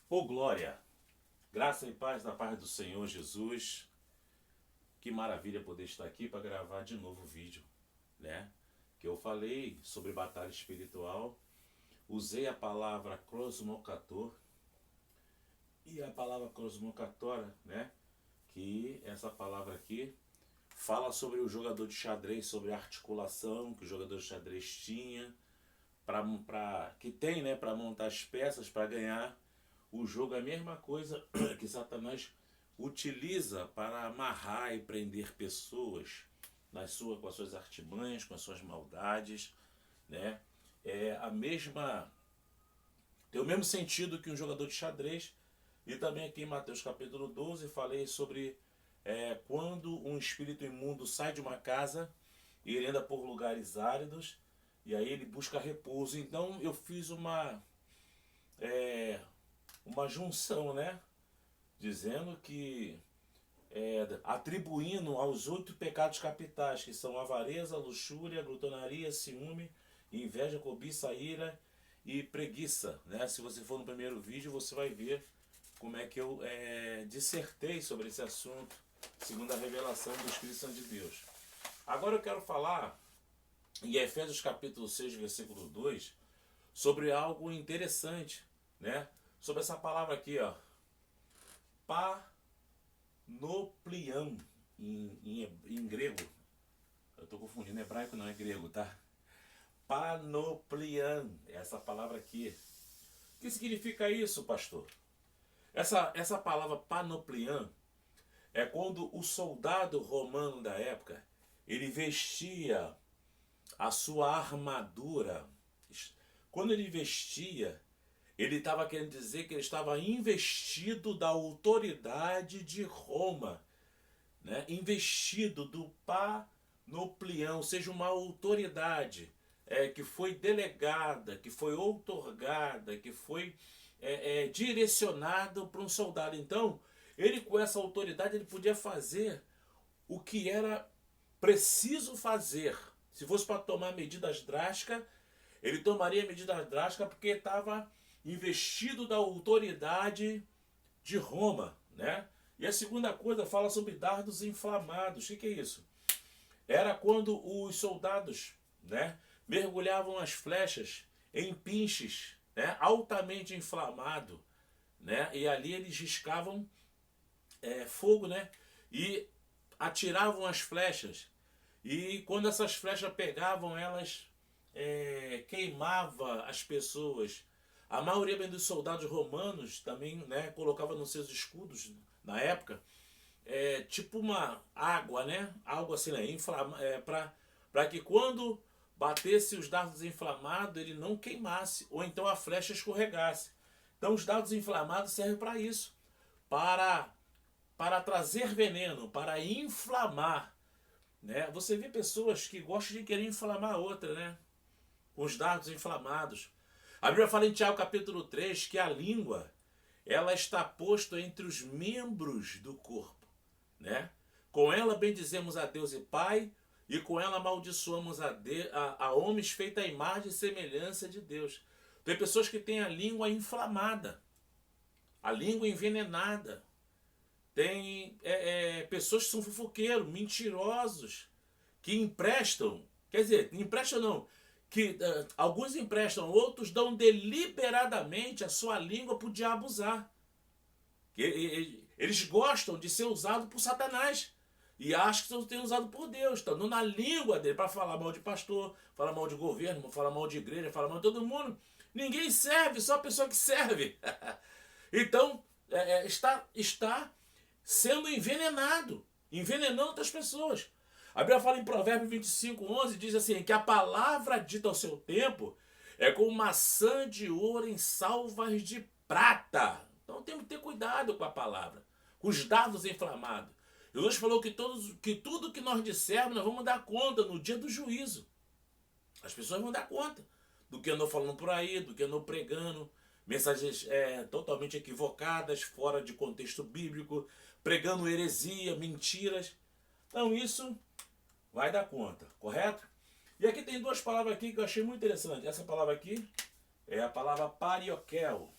Ô glória, graça e paz da paz do Senhor Jesus. Que maravilha poder estar aqui para gravar de novo o vídeo, né? Que eu falei sobre batalha espiritual, usei a palavra cosmocator e a palavra cosmocatora, né? Que essa palavra aqui fala sobre o jogador de xadrez, sobre a articulação que o jogador de xadrez tinha, que tem, né, para montar as peças para ganhar o jogo. É a mesma coisa que Satanás utiliza para amarrar e prender pessoas com as suas artimanhas, com as suas maldades, né? É a mesma, tem o mesmo sentido que um jogador de xadrez. E também aqui em Mateus capítulo 12 falei sobre quando um espírito imundo sai de uma casa e ele anda por lugares áridos e aí ele busca repouso. Então eu fiz uma junção, né? Dizendo que atribuindo aos 8 pecados capitais, que são avareza, luxúria, glutonaria, ciúme, inveja, cobiça, ira e preguiça, né? Se você for no primeiro vídeo, você vai ver como é que eu dissertei sobre esse assunto, segundo a revelação do Espírito Santo de Deus. Agora eu quero falar, em Efésios capítulo 6, versículo 2, sobre algo interessante, né? Sobre essa palavra aqui, ó, panoplian, em grego. Eu estou confundindo, hebraico não é grego, tá? Panoplian, essa palavra aqui. O que significa isso, pastor? Essa palavra panoplian é quando o soldado romano da época ele vestia a sua armadura. Quando ele vestia, ele estava querendo dizer que ele estava investido da autoridade de Roma, né? Investido do panoplião, ou seja, uma autoridade que foi delegada, que foi outorgada, que foi direcionado para um soldado. Então, ele com essa autoridade ele podia fazer o que era preciso fazer. Se fosse para tomar medidas drásticas, ele tomaria medidas drásticas porque estava investido da autoridade de Roma, né? E a segunda coisa fala sobre dardos inflamados. O que é isso? Era quando os soldados, né, mergulhavam as flechas em pinches, né, altamente inflamado, né, e ali eles riscavam fogo, né, e atiravam as flechas. E quando essas flechas pegavam, elas queimavam as pessoas. A maioria dos soldados romanos também, né, colocava nos seus escudos na época tipo uma água, né? Algo assim, né? Para que quando batesse os dardos inflamados, ele não queimasse, ou então a flecha escorregasse. Então os dardos inflamados servem para isso, para, para trazer veneno, para inflamar, né? Você vê pessoas que gostam de querer inflamar a outra, né? Com os dardos inflamados. A Bíblia fala em Tiago capítulo 3 que a língua ela está posta entre os membros do corpo, né? Com ela bendizemos a Deus e Pai, e com ela amaldiçoamos a homens feita a imagem e semelhança de Deus. Tem pessoas que têm a língua inflamada, a língua envenenada. Tem pessoas que são fofoqueiros, mentirosos, que emprestam, quer dizer, emprestam não, que alguns emprestam, outros dão deliberadamente a sua língua para o diabo usar. Eles gostam de ser usados por Satanás e acham que estão sendo usados por Deus. Estão dando a língua dele para falar mal de pastor, falar mal de governo, falar mal de igreja, falar mal de todo mundo. Ninguém serve, só a pessoa que serve. Então, está sendo envenenado, envenenando outras pessoas. A Bíblia fala em Provérbios 25:11, diz assim, que a palavra dita ao seu tempo é como maçã de ouro em salvas de prata. Então temos que ter cuidado com a palavra, com os dardos inflamados. Jesus falou que tudo que nós dissermos, nós vamos dar conta no dia do juízo. As pessoas vão dar conta do que andou falando por aí, do que andou pregando, mensagens totalmente equivocadas, fora de contexto bíblico, pregando heresia, mentiras. Então isso vai dar conta, correto? E aqui tem duas palavras aqui que eu achei muito interessante. Essa palavra aqui é a palavra parioquel.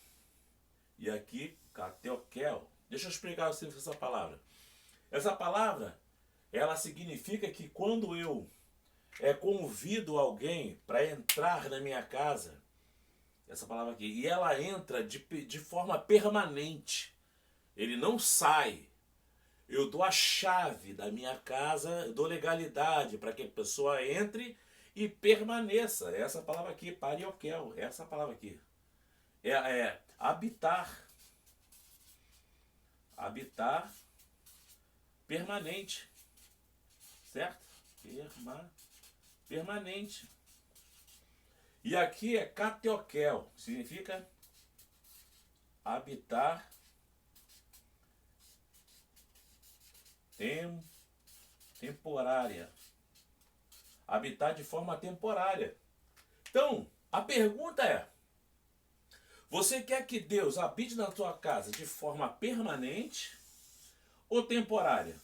E aqui, kateokel. Deixa eu explicar o significado dessa palavra. Essa palavra, ela significa que quando eu convido alguém para entrar na minha casa, essa palavra aqui, e ela entra de forma permanente, ele não sai. Eu dou a chave da minha casa, eu dou legalidade para que a pessoa entre e permaneça. Essa palavra aqui, pariokel, essa palavra aqui. Habitar. Habitar permanente. Certo? Permanente. E aqui é kateokel, significa habitar temporária. Habitar de forma temporária. Então, a pergunta é: você quer que Deus habite na tua casa de forma permanente ou temporária?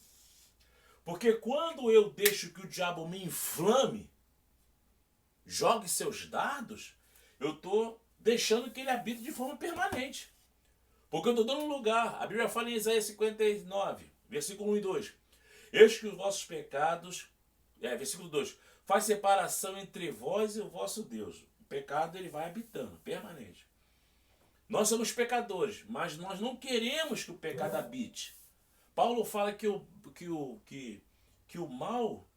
Porque quando eu deixo que o diabo me inflame, jogue seus dardos, eu estou deixando que ele habite de forma permanente. Porque eu estou dando lugar. A Bíblia fala em Isaías 59, versículo 1 e 2. Eis que os vossos pecados, versículo 2, faz separação entre vós e o vosso Deus. O pecado ele vai habitando, permanente. Nós somos pecadores, mas nós não queremos que o pecado habite. Paulo fala que o mal,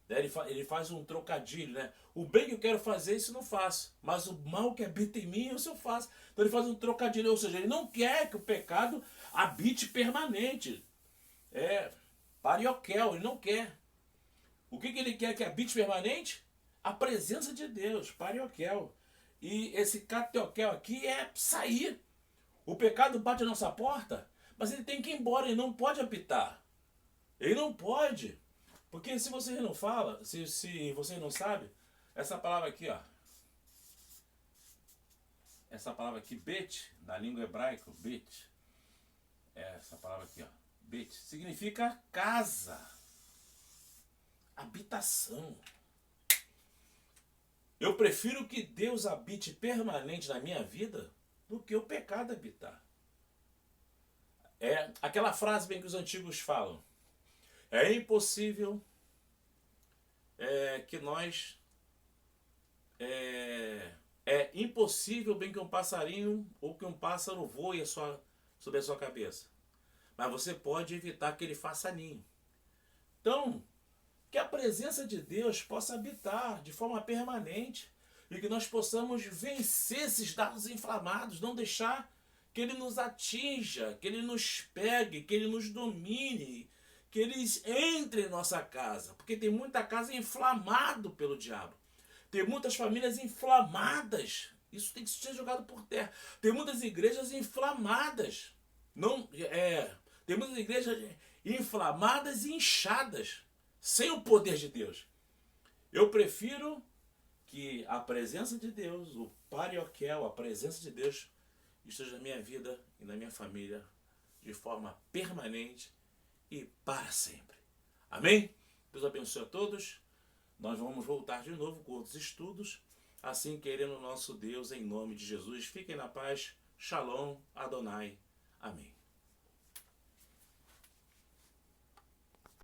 né, ele faz um trocadilho, né? O bem que eu quero fazer, isso não faço. Mas o mal que habita em mim, isso eu faço. Então ele faz um trocadilho, ou seja, ele não quer que o pecado habite permanente. Pariokel, ele não quer. O que ele quer que habite permanente? A presença de Deus, pariokel. E esse kateokel aqui é sair. O pecado bate a nossa porta, mas ele tem que ir embora, ele não pode habitar. Ele não pode. Porque se você não fala, se você não sabe, essa palavra aqui, ó. Essa palavra aqui, bet, na língua hebraica, bet. Essa palavra aqui, ó. Bet, significa casa. Habitação. Eu prefiro que Deus habite permanente na minha vida do que o pecado habitar. É aquela frase bem que os antigos falam. É impossível que nós... É impossível bem que um passarinho ou que um pássaro voe sobre a sua cabeça. Mas você pode evitar que ele faça ninho. Então, que a presença de Deus possa habitar de forma permanente e que nós possamos vencer esses dardos inflamados, não deixar que ele nos atinja, que ele nos pegue, que ele nos domine, que eles entrem em nossa casa, porque tem muita casa inflamada pelo diabo. Tem muitas famílias inflamadas. Isso tem que ser jogado por terra. Tem muitas igrejas inflamadas. Tem muitas igrejas inflamadas e inchadas, sem o poder de Deus. Eu prefiro que a presença de Deus, o pariokel, a presença de Deus, esteja na minha vida e na minha família de forma permanente e para sempre. Amém? Deus abençoe a todos. Nós vamos voltar de novo com outros estudos, assim querendo o nosso Deus, em nome de Jesus. Fiquem na paz. Shalom, Adonai. Amém.